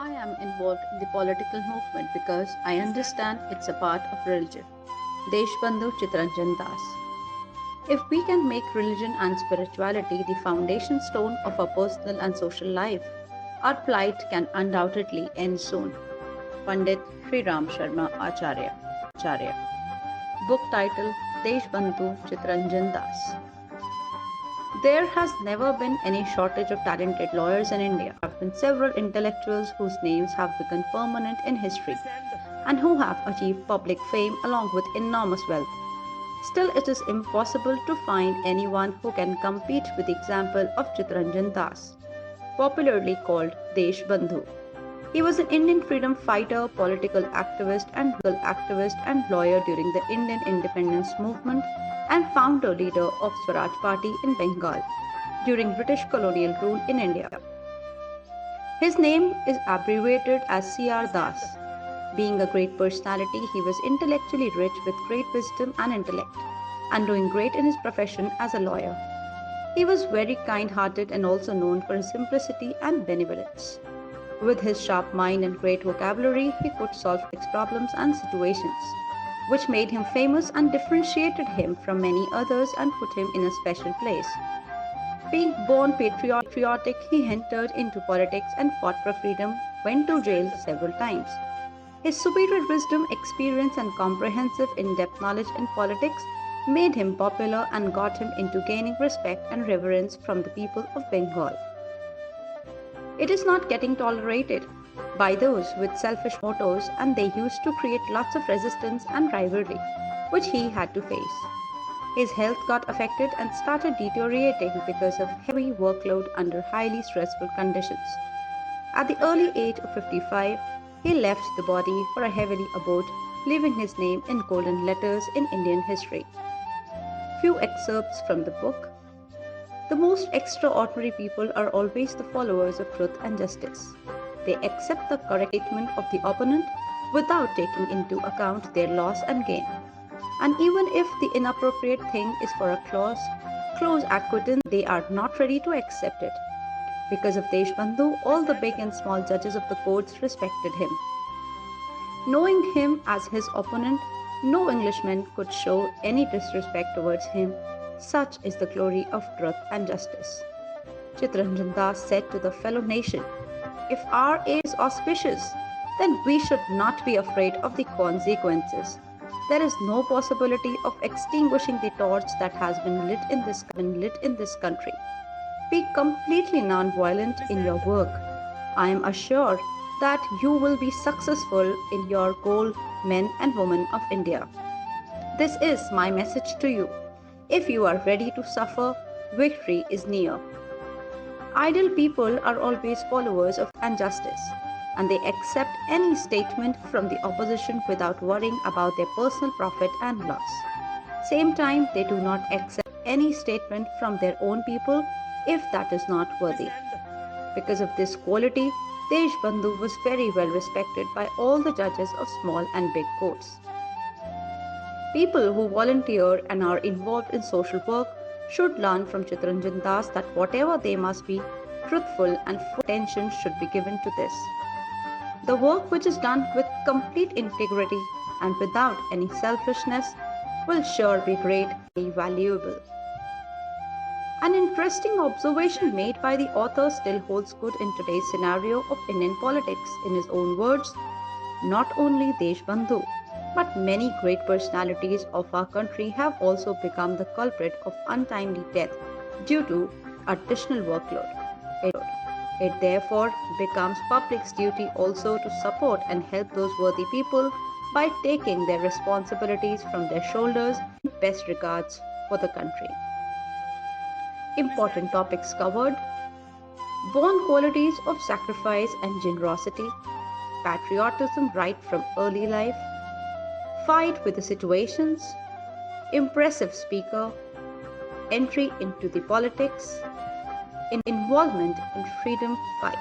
I am involved in the political movement because I understand it's a part of religion. Deshbandhu Chitranjan Das. If we can make religion and spirituality the foundation stone of our personal and social life, our plight can undoubtedly end soon. Pandit Sri Ram Sharma Acharya. Book title Deshbandhu Chitranjan Das. There has never been any shortage of talented lawyers in India. There have been several intellectuals whose names have become permanent in history and who have achieved public fame along with enormous wealth. Still, it is impossible to find anyone who can compete with the example of Chitranjan Das, popularly called Desh Bandhu. He was an Indian freedom fighter, political activist and lawyer during the Indian independence movement and founder leader of Swaraj Party in Bengal during British colonial rule in India. His name is abbreviated as C.R. Das. Being a great personality, he was intellectually rich with great wisdom and intellect, and doing great in his profession as a lawyer. He was very kind hearted and also known for his simplicity and benevolence. With his sharp mind and great vocabulary, he could solve complex problems and situations, which made him famous and differentiated him from many others and put him in a special place. Being born patriotic, he entered into politics and fought for freedom, went to jail several times. His superior wisdom, experience, and comprehensive in depth knowledge in politics made him popular and got him into gaining respect and reverence from the people of Bengal. It is not getting tolerated by those with selfish motives, and they used to create lots of resistance and rivalry, which he had to face. His health got affected and started deteriorating because of heavy workload under highly stressful conditions. At the early age of 55, he left the body for a heavenly abode, leaving his name in golden letters in Indian history. Few excerpts from the book. The most extraordinary people are always the followers of truth and justice. They accept the correct statement of the opponent without taking into account their loss and gain. And even if the inappropriate thing is for a close acquaintance, they are not ready to accept it. Because of Deshbandhu, all the big and small judges of the courts respected him. Knowing him as his opponent, no Englishman could show any disrespect towards him. Such is the glory of truth and justice. Chitranjan Das said to the fellow nation, if our aim is auspicious, then we should not be afraid of the consequences. There is no possibility of extinguishing the torch that has been lit in this country. Be completely non-violent in your work. I am assured that you will be successful in your goal, men and women of India. This is my message to you. If you are ready to suffer, victory is near. Idle people are always followers of and justice, and they accept any statement from the opposition without worrying about their personal profit and loss. Same time, they do not accept any statement from their own people if that is not worthy. Because of this quality, Deshbandhu was very well respected by all the judges of small and big courts. People who volunteer and are involved in social work should learn from Chitranjan Das that whatever they must be truthful and full attention should be given to this. The work which is done with complete integrity and without any selfishness will sure be greatly valuable. An interesting observation made by the author still holds good in today's scenario of Indian politics. In his own words, not only Deshbandhu, but many great personalities of our country have also become the culprit of untimely death due to additional workload. It therefore becomes public's duty also to support and help those worthy people by taking their responsibilities from their shoulders in best regards for the country. Important topics covered: born qualities of sacrifice and generosity, patriotism right from early life, fight with the situations, impressive speaker, entry into the politics, involvement in freedom fight.